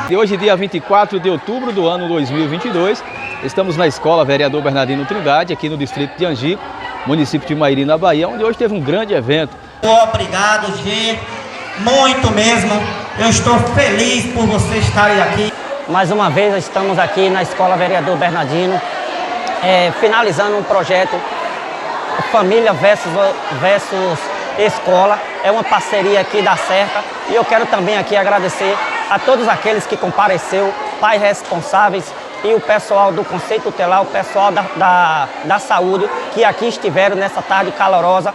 E hoje, dia 24 de outubro do ano 2022, estamos na Escola Vereador Bernardino Trindade, aqui no distrito de Angico, município de Mairi, na Bahia, onde hoje teve um grande evento. Obrigado, gente, muito mesmo. Eu estou feliz por vocês estarem aqui. Mais uma vez estamos aqui na Escola Vereador Bernardino, finalizando um projeto Família versus Escola. É uma parceria que dá certo e eu quero também aqui agradecer a todos aqueles que compareceram, pais responsáveis e o pessoal do Conselho Tutelar, o pessoal da saúde, que aqui estiveram nessa tarde calorosa,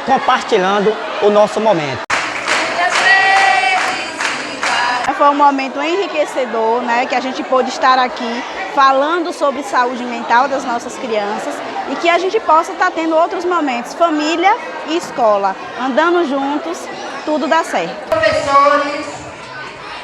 compartilhando o nosso momento. Foi um momento enriquecedor, né, que a gente pôde estar aqui falando sobre saúde mental das nossas crianças e que a gente possa estar tendo outros momentos, família e escola, andando juntos, tudo dá certo. Professores,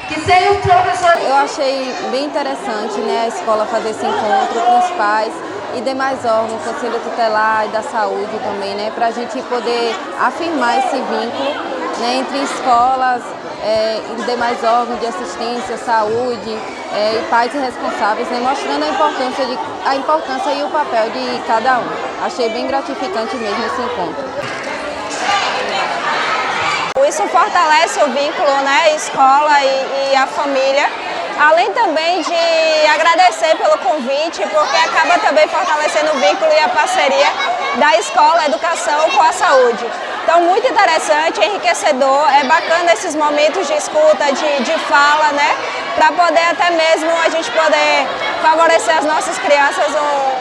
que sem os professores... Eu achei bem interessante, né, a escola fazer esse encontro com os pais e demais órgãos, Conselho Tutelar e da Saúde também, né, para a gente poder afirmar esse vínculo, né, entre escolas e demais órgãos de assistência, saúde e pais responsáveis, né, mostrando a importância e o papel de cada um. Achei bem gratificante mesmo esse encontro. Isso fortalece o vínculo, né, escola e a família, além também de agradecer pelo convite, porque acaba também fortalecendo o vínculo e a parceria da escola, a educação com a saúde. Então, muito interessante, enriquecedor, é bacana esses momentos de escuta, de fala, né, para poder até mesmo a gente poder favorecer as nossas crianças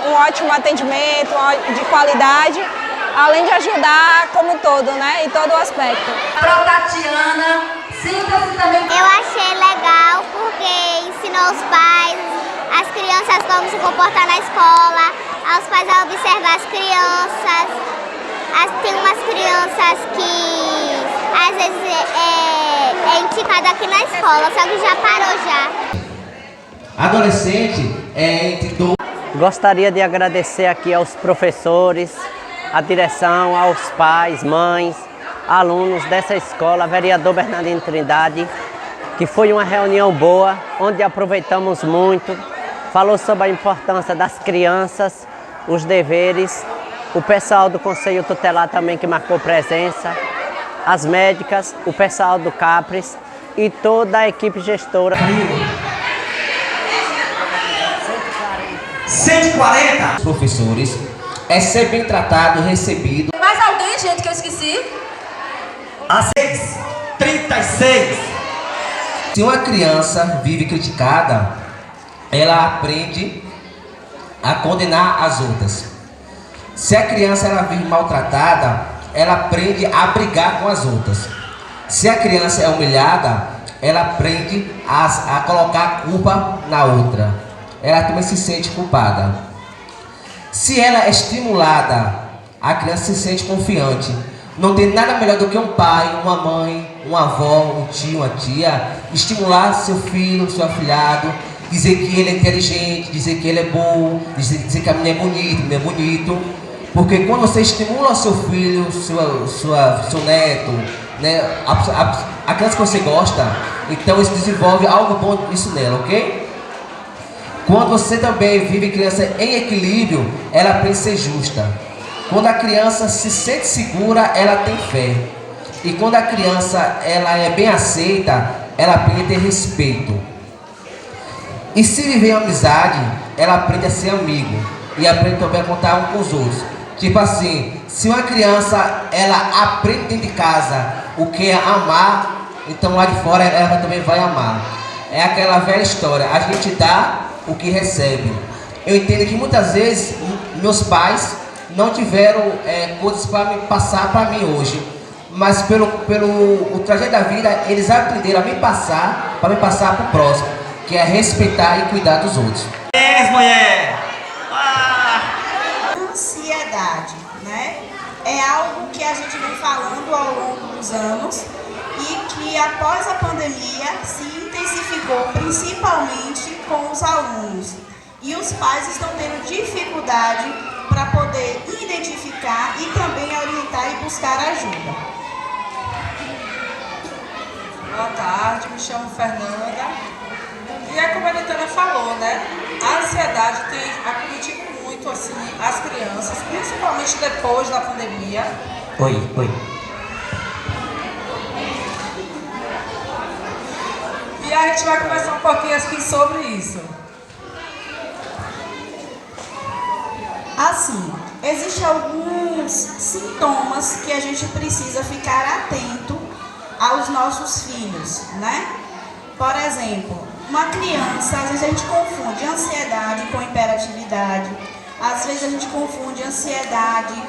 um ótimo atendimento de qualidade, além de ajudar como todo, né, em todo o aspecto. Tatiana, sinta-se também. Eu achei legal porque ensinou os pais, as crianças como se comportar na escola, aos pais a observar as crianças. Tem umas crianças que às vezes é indicada aqui na escola, só que já parou já. Adolescente entre 12. Gostaria de agradecer aqui aos professores, à direção, aos pais, mães, alunos dessa escola, Vereador Bernardino Trindade, que foi uma reunião boa, onde aproveitamos muito, falou sobre a importância das crianças, os deveres, o pessoal do Conselho Tutelar também que marcou presença, as médicas, o pessoal do CAPRES e toda a equipe gestora. 140 professores, ser bem tratado, recebido. Mais alguém, gente, que eu esqueci? A 36. Se uma criança vive criticada, ela aprende a condenar as outras. Se a criança ela vive maltratada, ela aprende a brigar com as outras. Se a criança é humilhada, ela aprende a colocar a culpa na outra. Ela também se sente culpada. Se ela é estimulada, a criança se sente confiante. Não tem nada melhor do que um pai, uma mãe, uma avó, um tio, uma tia, estimular seu filho, seu afilhado, dizer que ele é inteligente, dizer que ele é bom, dizer que a menina é bonita, ele é bonito. Porque quando você estimula seu filho, seu neto, né, a criança que você gosta, então isso desenvolve algo bom isso nela, ok? Quando você também vive criança em equilíbrio, ela aprende a ser justa. Quando a criança se sente segura, ela tem fé. E quando a criança ela é bem aceita, ela aprende a ter respeito. E se viver em amizade, ela aprende a ser amigo. E aprende também a contar um com os outros. Tipo assim, se uma criança ela aprende dentro de casa o que é amar, então lá de fora ela também vai amar. É aquela velha história, a gente dá o que recebe. Eu entendo que muitas vezes meus pais não tiveram coisas para me passar para mim hoje, mas pelo o trajeto da vida eles aprenderam a me passar, para me passar para o próximo, que é respeitar e cuidar dos outros. Mulher! Ansiedade, né? É algo que a gente vem falando ao longo dos anos e que após a pandemia se intensificou principalmente com os alunos. E os pais estão tendo dificuldade para poder identificar e também orientar e buscar ajuda. Boa tarde, me chamo Fernanda. E é como a Nitana falou, né? A ansiedade tem acometido muito assim, as crianças, principalmente depois da pandemia. Oi. E a gente vai conversar um pouquinho aqui sobre isso. Assim, existem alguns sintomas que a gente precisa ficar atento aos nossos filhos, né? Por exemplo, uma criança, às vezes a gente confunde ansiedade com hiperatividade, às vezes a gente confunde ansiedade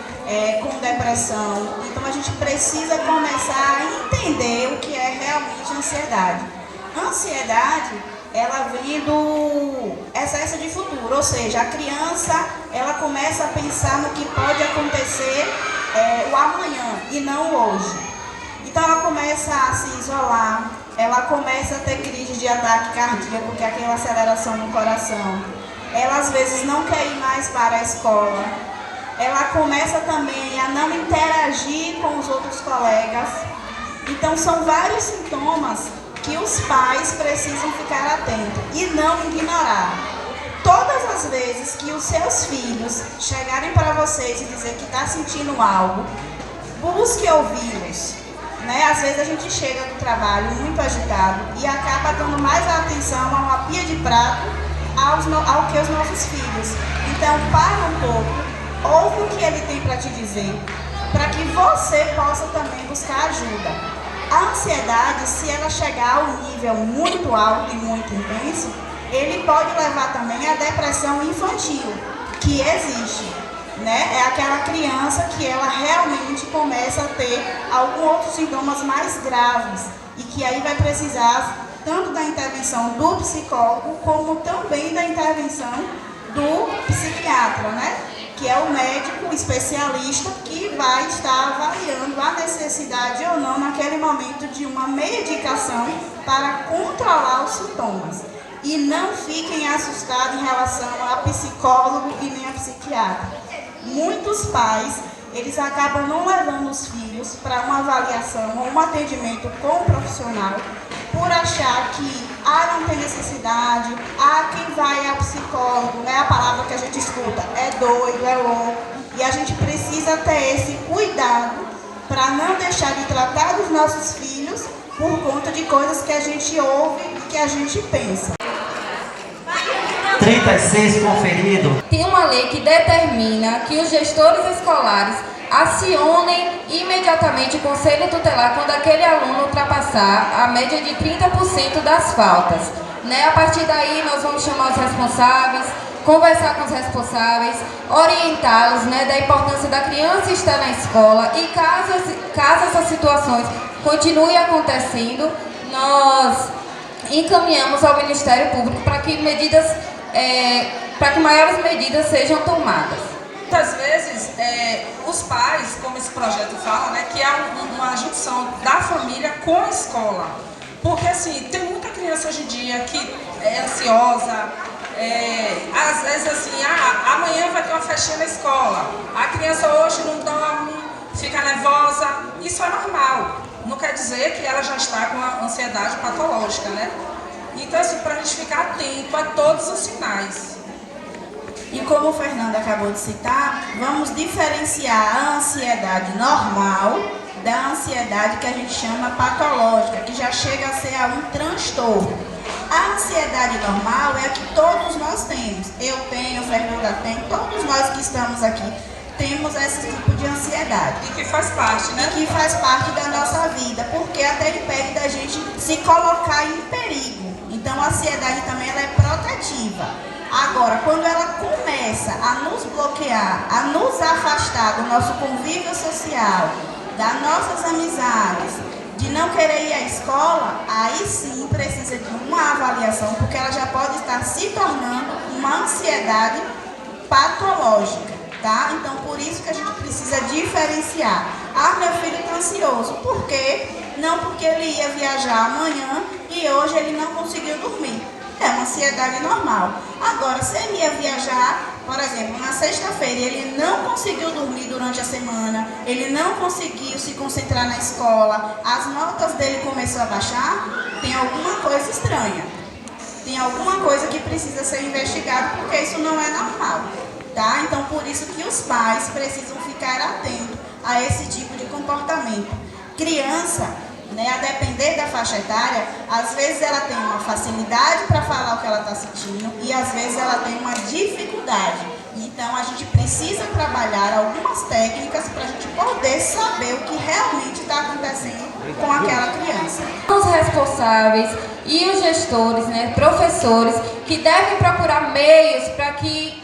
com depressão. Então a gente precisa começar a entender o que é realmente ansiedade. Ansiedade, ela vem do excesso de futuro, ou seja, a criança ela começa a pensar no que pode acontecer o amanhã e não o hoje. Então ela começa a se isolar, ela começa a ter crise de ataque cardíaco, que é aquela aceleração no coração. Ela às vezes não quer ir mais para a escola. Ela começa também a não interagir com os outros colegas. Então são vários sintomas que os pais precisam ficar atentos e não ignorar. Todas as vezes que os seus filhos chegarem para vocês e dizer que está sentindo algo, busque ouvi-los. Né? Às vezes a gente chega do trabalho muito agitado e acaba dando mais atenção a uma pia de prato ao que os nossos filhos. Então para um pouco, ouve o que ele tem para te dizer, para que você possa também buscar ajuda. A ansiedade, se ela chegar a um nível muito alto e muito intenso, ele pode levar também à depressão infantil, que existe. Né? É aquela criança que ela realmente começa a ter alguns outros sintomas mais graves e que aí vai precisar tanto da intervenção do psicólogo como também da intervenção do psiquiatra, né? Que é o médico especialista que vai estar avaliando a necessidade ou não naquele momento de uma medicação para controlar os sintomas. E não fiquem assustados em relação a psicólogo e nem a psiquiatra. Muitos pais, eles acabam não levando os filhos para uma avaliação ou um atendimento com o profissional por achar que não tem necessidade, quem vai ao psicólogo, né, a palavra que a gente escuta, é doido, é louco. E a gente precisa ter esse cuidado para não deixar de tratar dos nossos filhos por conta de coisas que a gente ouve e que a gente pensa. 36 conferido. Tem uma lei que determina que os gestores escolares acionem imediatamente o conselho tutelar quando aquele aluno ultrapassar a média de 30% das faltas. Né? A partir daí nós vamos chamar os responsáveis, conversar com os responsáveis, orientá-los, né, da importância da criança estar na escola e caso essas situações continuem acontecendo, nós encaminhamos ao Ministério Público para que maiores medidas sejam tomadas. Muitas vezes, os pais, como esse projeto fala, né, que é uma junção da família com a escola. Porque, assim, tem muita criança hoje em dia que é ansiosa, às vezes, assim, amanhã vai ter uma festinha na escola, a criança hoje não dorme, fica nervosa, isso é normal. Não quer dizer que ela já está com a ansiedade patológica, né? Então, assim, para a gente ficar atento a todos os sinais. E como o Fernando acabou de citar, vamos diferenciar a ansiedade normal da ansiedade que a gente chama patológica, que já chega a ser um transtorno. A ansiedade normal é a que todos nós temos. Eu tenho, o Fernanda tem, todos nós que estamos aqui temos esse tipo de ansiedade. E que faz parte, né? E que faz parte da nossa vida, porque até impede da gente se colocar em perigo. Então a ansiedade também ela é protetiva. Agora, quando ela começa a nos bloquear, a nos afastar do nosso convívio social, das nossas amizades, de não querer ir à escola, aí sim precisa de uma avaliação, porque ela já pode estar se tornando uma ansiedade patológica, tá? Então, por isso que a gente precisa diferenciar. Meu filho está ansioso. Por quê? Não porque ele ia viajar amanhã e hoje ele não conseguiu dormir. É uma ansiedade normal. Agora, se ele ia viajar, por exemplo, na sexta-feira, ele não conseguiu dormir durante a semana, ele não conseguiu se concentrar na escola, as notas dele começaram a baixar, tem alguma coisa estranha. tem alguma coisa que precisa ser investigada, porque isso não é normal, tá? Então, por isso que os pais precisam ficar atentos a esse tipo de comportamento. Criança, né, a depender da faixa etária, às vezes ela tem uma facilidade para falar o que ela está sentindo e às vezes ela tem uma dificuldade. Então a gente precisa trabalhar algumas técnicas para a gente poder saber o que realmente está acontecendo com aquela criança. Os responsáveis e os gestores, né, professores, que devem procurar meios para que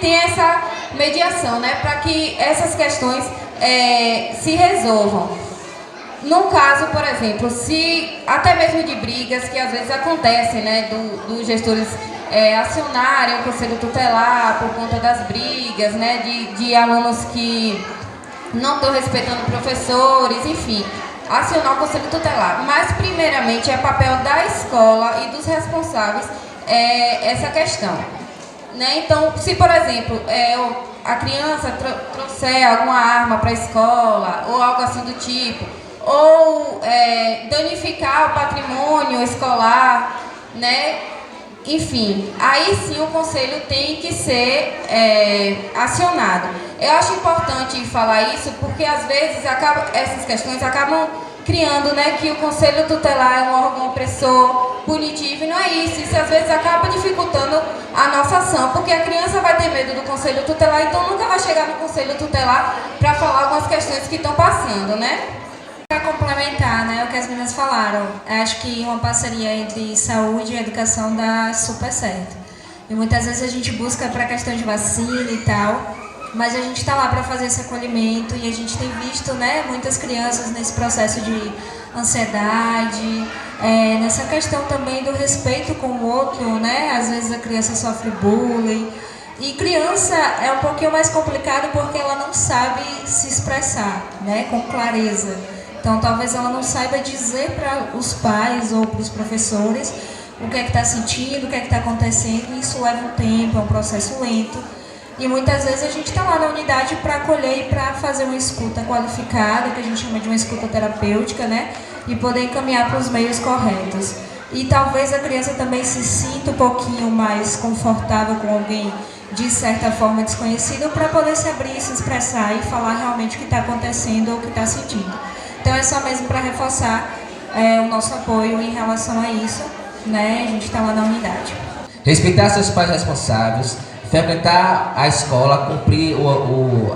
tenha essa mediação, né, para que essas questões se resolvam. No caso, por exemplo, se até mesmo de brigas que às vezes acontecem, né, dos gestores acionarem o conselho tutelar por conta das brigas, né, de alunos que não estão respeitando professores, enfim, acionar o conselho tutelar. Mas, primeiramente, é papel da escola e dos responsáveis essa questão. Né? Então, se, por exemplo, a criança trouxer alguma arma para a escola ou algo assim do tipo, ou danificar o patrimônio escolar, né? Enfim, aí sim o conselho tem que ser acionado. Eu acho importante falar isso porque às vezes essas questões acabam criando, né, que o conselho tutelar é um órgão opressor, punitivo, e não é isso. Isso às vezes acaba dificultando a nossa ação, porque a criança vai ter medo do conselho tutelar, então nunca vai chegar no conselho tutelar para falar algumas questões que estão passando, né? Para complementar, né, o que as meninas falaram, acho que uma parceria entre saúde e educação dá super certo. E muitas vezes a gente busca para a questão de vacina e tal, mas a gente está lá para fazer esse acolhimento e a gente tem visto, né, muitas crianças nesse processo de ansiedade, nessa questão também do respeito com o outro, né, às vezes a criança sofre bullying. E criança é um pouquinho mais complicado porque ela não sabe se expressar, né, com clareza. Então, talvez ela não saiba dizer para os pais ou para os professores o que é que está sentindo, o que é que está acontecendo. E isso leva um tempo, é um processo lento. E muitas vezes a gente está lá na unidade para acolher e para fazer uma escuta qualificada, que a gente chama de uma escuta terapêutica, né? E poder encaminhar para os meios corretos. E talvez a criança também se sinta um pouquinho mais confortável com alguém de certa forma desconhecido para poder se abrir, se expressar e falar realmente o que está acontecendo ou o que está sentindo. Então é só mesmo para reforçar o nosso apoio em relação a isso, né? A gente está lá na unidade. Respeitar seus pais responsáveis, frequentar a escola, cumprir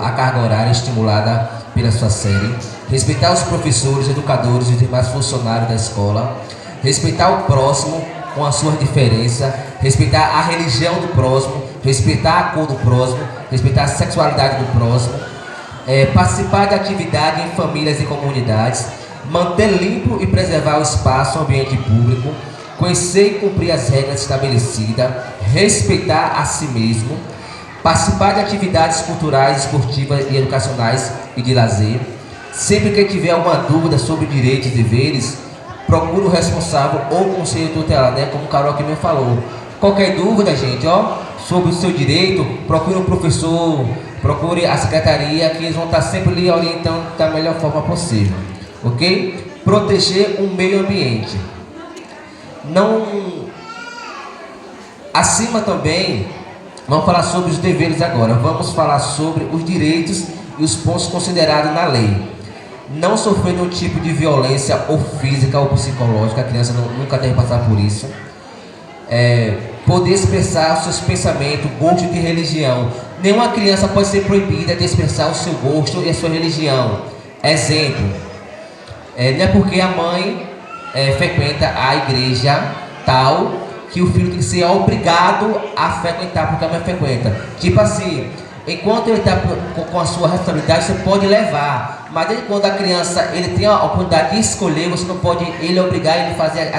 a carga horária estimulada pela sua série, respeitar os professores, educadores e demais funcionários da escola, respeitar o próximo com as suas diferenças, respeitar a religião do próximo, respeitar a cor do próximo, respeitar a sexualidade do próximo, participar de atividade em famílias e comunidades, manter limpo e preservar o espaço, o ambiente público, conhecer e cumprir as regras estabelecidas, respeitar a si mesmo, participar de atividades culturais, esportivas e educacionais e de lazer. Sempre que tiver alguma dúvida sobre direitos e deveres, procure o responsável ou o conselho tutelar, né, como o Carol aqui me falou. Qualquer dúvida, gente, sobre o seu direito, procure um professor, procure a secretaria, que eles vão estar sempre lhe orientando da melhor forma possível, ok? Proteger o meio ambiente. Acima também, vamos falar sobre os deveres agora, vamos falar sobre os direitos e os pontos considerados na lei. Não sofrer nenhum tipo de violência ou física ou psicológica, a criança nunca deve passar por isso. Poder expressar os seus pensamentos, gosto de religião. Nenhuma criança pode ser proibida de expressar o seu gosto e a sua religião. Exemplo, não é porque a mãe frequenta a igreja tal que o filho tem que ser obrigado a frequentar porque a mãe frequenta. Tipo assim, enquanto ele está com a sua responsabilidade, você pode levar, mas desde quando a criança ele tem a oportunidade de escolher, você não pode ele obrigar ele a fazer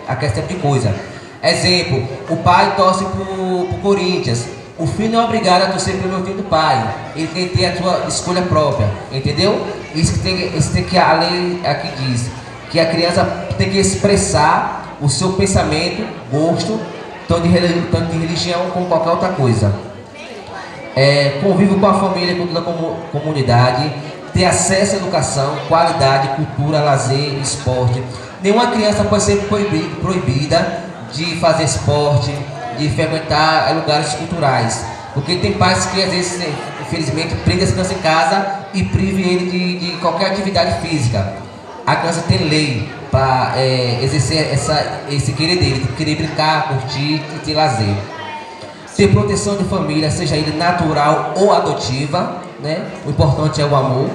aquele tipo de coisa. Exemplo, o pai torce pro Corinthians, o filho não é obrigado a torcer pelo time do pai, ele tem que ter a sua escolha própria, entendeu? Isso que a lei aqui diz, que a criança tem que expressar o seu pensamento, gosto, tanto de religião como qualquer outra coisa. Convívio com a família, com toda a comunidade, ter acesso à educação, qualidade, cultura, lazer, esporte. Nenhuma criança pode ser proibida de fazer esporte, de frequentar lugares culturais. Porque tem pais que às vezes, infelizmente, prendem as crianças em casa e privem ele de qualquer atividade física. A criança tem lei para exercer esse querer dele, de querer brincar, curtir e ter lazer. Ter proteção de família, seja ele natural ou adotiva, né? O importante é o amor.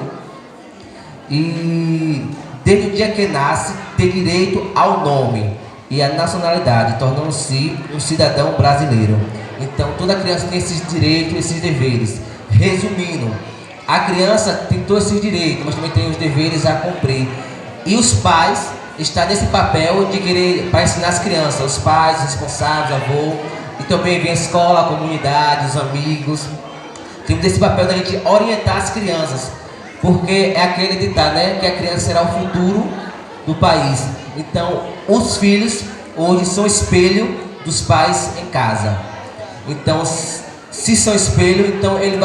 E desde o dia que nasce, ter direito ao nome e à nacionalidade, tornando-se um cidadão brasileiro. Então toda criança tem esses direitos e esses deveres. Resumindo, a criança tem todos esses direitos, mas também tem os deveres a cumprir. E os pais estão nesse papel de querer para ensinar as crianças, os pais, os responsáveis, avô, e também vem a escola, a comunidade, os amigos. Temos esse papel da gente orientar as crianças, porque é aquele ditado, né, que a criança será o futuro do país. Então, os filhos hoje são espelho dos pais em casa. Então, se são espelho, então ele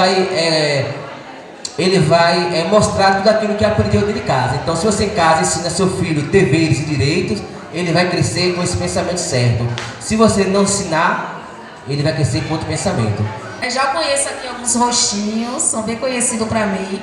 vai mostrar tudo aquilo que aprendeu dentro de casa. Então, se você em casa ensina seu filho deveres e direitos, ele vai crescer com esse pensamento certo. Se você não ensinar, ele vai crescer com outro pensamento. Eu já conheço aqui alguns rostinhos, são bem conhecidos para mim.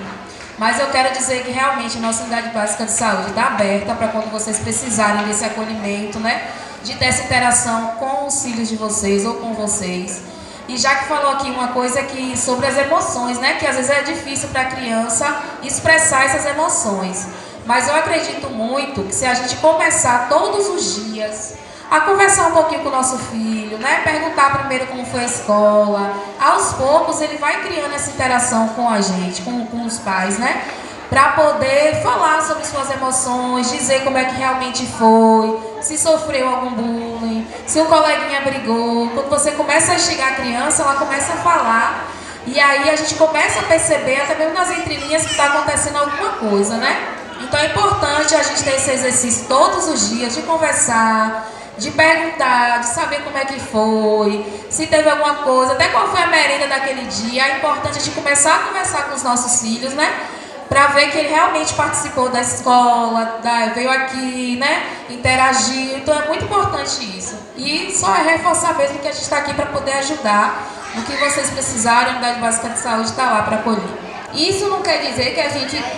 Mas eu quero dizer que realmente a nossa unidade básica de saúde está aberta para quando vocês precisarem desse acolhimento, né? De ter essa interação com os filhos de vocês ou com vocês. E já que falou aqui uma coisa que sobre as emoções, né? Que às vezes é difícil para a criança expressar essas emoções. Mas eu acredito muito que se a gente começar todos os dias a conversar um pouquinho com o nosso filho, né? Perguntar primeiro como foi a escola. Aos poucos ele vai criando essa interação com a gente, com os pais, né? Para poder falar sobre suas emoções, dizer como é que realmente foi, se sofreu algum bullying, se um coleguinha brigou. Quando você começa a instigar a criança, ela começa a falar. E aí a gente começa a perceber, até mesmo nas entrelinhas, que está acontecendo alguma coisa, né? Então é importante a gente ter esse exercício todos os dias, de conversar, de perguntar, de saber como é que foi, se teve alguma coisa, até qual foi a merenda daquele dia. É importante a gente começar a conversar com os nossos filhos, né? Para ver que ele realmente participou da escola, veio aqui, né? Interagiu. Então é muito importante isso. E só é reforçar mesmo que a gente está aqui para poder ajudar. No que vocês precisarem, a Unidade Básica de Saúde está lá para acolher. Isso não quer dizer que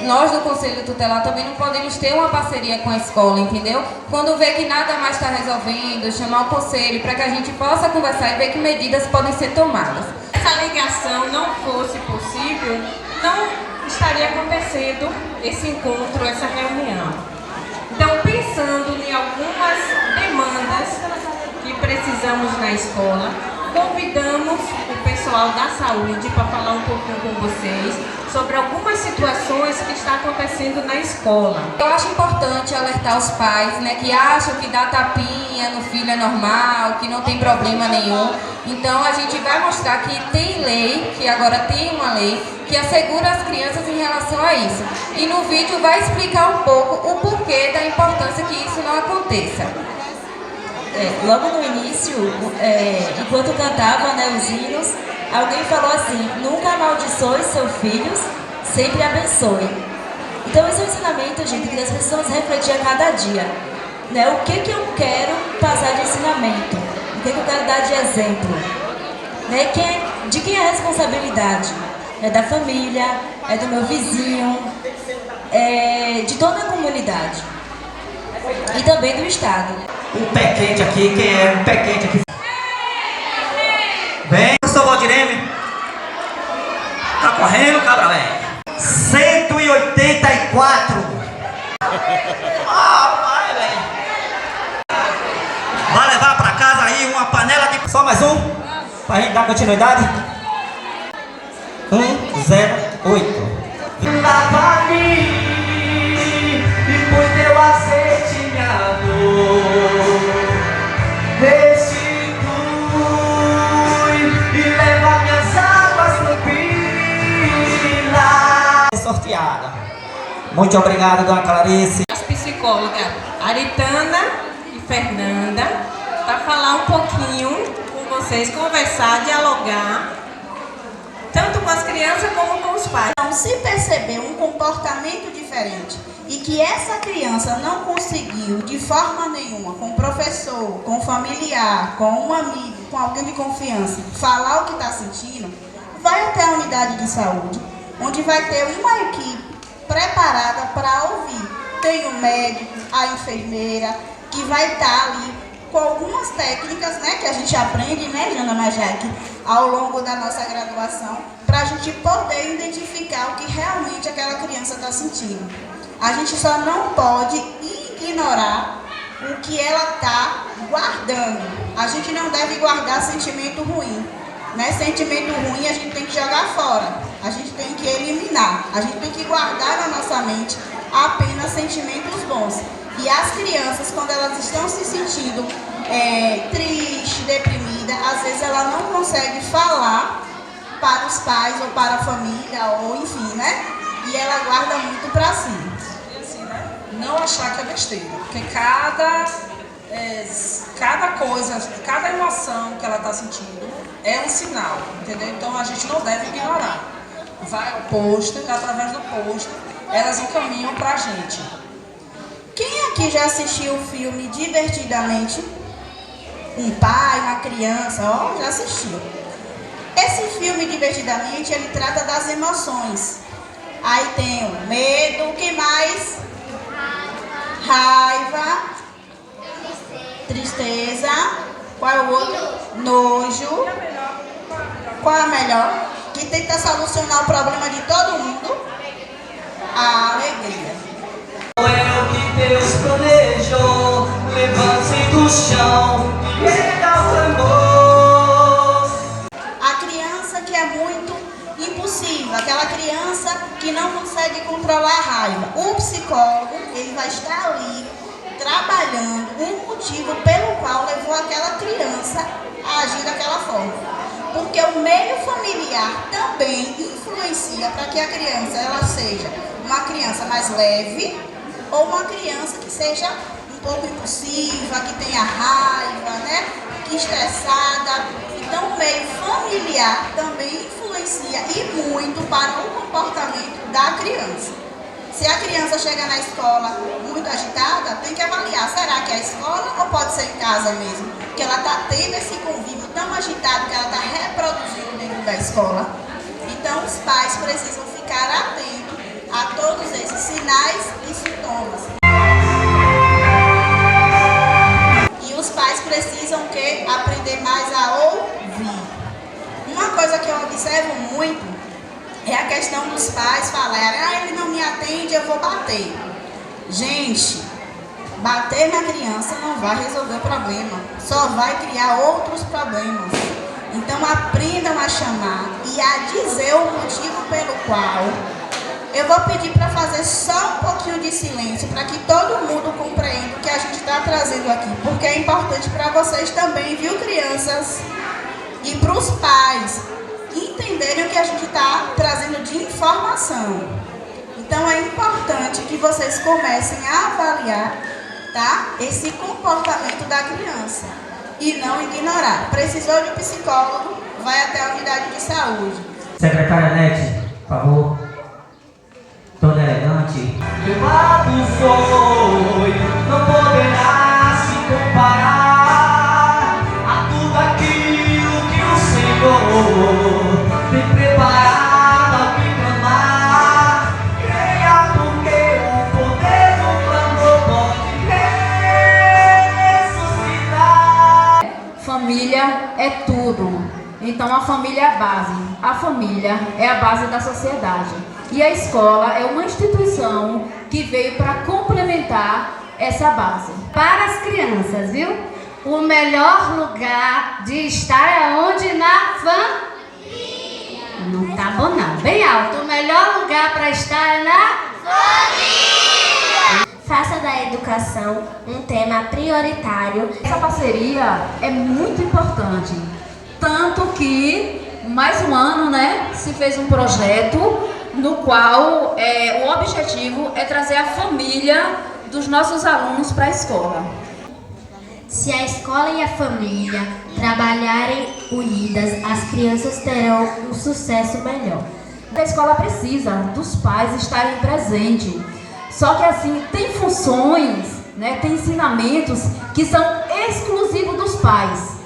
nós do Conselho Tutelar também não podemos ter uma parceria com a escola, entendeu? Quando vê que nada mais está resolvendo, chamar o conselho para que a gente possa conversar e ver que medidas podem ser tomadas. Se essa ligação não fosse possível, não estaria acontecendo esse encontro, essa reunião. Então, pensando em algumas demandas que precisamos na escola, convidamos o pessoal da saúde para falar um pouquinho com vocês sobre algumas situações que estão acontecendo na escola. Eu acho importante alertar os pais, né, que acham que dar tapinha no filho é normal, que não tem problema nenhum. Então a gente vai mostrar que tem lei, que agora tem uma lei, que assegura as crianças em relação a isso. E no vídeo vai explicar um pouco o porquê da importância que isso não aconteça. Logo no início, enquanto cantava, né, os hinos, alguém falou assim: nunca amaldiçoe seus filhos, sempre abençoe. Então esse é um ensinamento, gente, que nós precisamos refletir a cada dia, né? O que eu quero passar de ensinamento, o que eu quero dar de exemplo, né? De quem é a responsabilidade? É da família, é do meu vizinho, de toda a comunidade e também do Estado. Um pé quente aqui, quem é? Um pé quente aqui. Vem, professor Valdirene. Tá correndo, cabra, velho. 184. Vai, velho. Vai levar pra casa aí uma panela de... Só mais um? Pra gente dar continuidade? 108. Lava-me e põe teu azeite minha dor. Restitui e leva minhas águas tranquilas. Sorteada. Muito obrigado, dona Clarice. As psicólogas Aritana e Fernanda para falar um pouquinho com vocês, conversar, dialogar, tanto com as crianças como com os pais. Então, se perceber um comportamento diferente e que essa criança não conseguiu de forma nenhuma, com o professor, com o familiar, com um amigo, com alguém de confiança, falar o que está sentindo, vai até a unidade de saúde, onde vai ter uma equipe preparada para ouvir. Tem o médico, a enfermeira, que vai estar ali com algumas técnicas, né, que a gente aprende, né, Jana Majac, ao longo da nossa graduação, para a gente poder identificar o que realmente aquela criança está sentindo. A gente só não pode ignorar o que ela está guardando. A gente não deve guardar sentimento ruim, né? Sentimento ruim a gente tem que jogar fora, a gente tem que eliminar, a gente tem que guardar na nossa mente apenas sentimentos bons. E as crianças, quando elas estão se sentindo triste, deprimida, às vezes ela não consegue falar para os pais ou para a família, ou enfim, né? E ela guarda muito para si. E assim, né? Não achar que é besteira, porque cada coisa, cada emoção que ela está sentindo é um sinal, entendeu? Então a gente não deve ignorar. Vai ao posto, através do posto, elas encaminham para a gente. Quem aqui já assistiu o filme Divertidamente? Um pai, uma criança, ó, já assistiu. Esse filme Divertidamente, ele trata das emoções. Aí tem o medo, o que mais? Raiva, tristeza, qual é o outro? Nojo. Qual é a melhor? Que tenta solucionar o problema de todo mundo? A alegria. É o que Deus planejou, levante do chão e erga o tambor. A criança que é muito impulsiva, aquela criança que não consegue controlar a raiva. O psicólogo, ele vai estar ali trabalhando um motivo pelo qual levou aquela criança a agir daquela forma. Porque o meio familiar também influencia para que a criança ela seja uma criança mais leve ou uma criança que seja um pouco impulsiva, que tenha raiva, né? Que estressada. Então o meio familiar também influencia e muito para o comportamento da criança. Se a criança chega na escola muito agitada, tem que avaliar, será que é a escola ou pode ser em casa mesmo? Que ela está tendo esse convívio tão agitado que ela está reproduzindo dentro da escola. Então os pais precisam ficar atentos a todos esses sinais e sintomas. E os pais precisam aprender mais a ouvir. Uma coisa que eu observo muito é a questão dos pais falarem, ele não me atende, eu vou bater. Gente, bater na criança não vai resolver o problema, só vai criar outros problemas. Então aprendam a chamar e a dizer o motivo pelo qual. Eu vou pedir para fazer só um pouquinho de silêncio, para que todo mundo compreenda o que a gente está trazendo aqui, porque é importante para vocês também, viu, crianças? E para os pais entenderem o que a gente está trazendo de informação. Então é importante que vocês comecem a avaliar, tá, esse comportamento da criança e não ignorar. Precisou de psicólogo, vai até a unidade de saúde. Secretária Nete, por favor. Toda elegante. Levado foi, não poderá se comparar a tudo aquilo que o Senhor tem preparado ao que clamar. Creia porque o poder do clamor pode ressuscitar. Família é tudo. Então a família é a base. A família é a base da sociedade. E a escola é uma instituição que veio para complementar essa base. Para as crianças, viu? O melhor lugar de estar é onde? Na família. Não tá bom não, bem alto. O melhor lugar para estar é na família. Faça da educação um tema prioritário. Essa parceria é muito importante. Tanto que, mais um ano, né, se fez um projeto no qual o objetivo é trazer a família dos nossos alunos para a escola. Se a escola e a família trabalharem unidas, as crianças terão um sucesso melhor. A escola precisa dos pais estarem presentes, Só que assim, tem funções, né, tem ensinamentos que são exclusivos dos pais.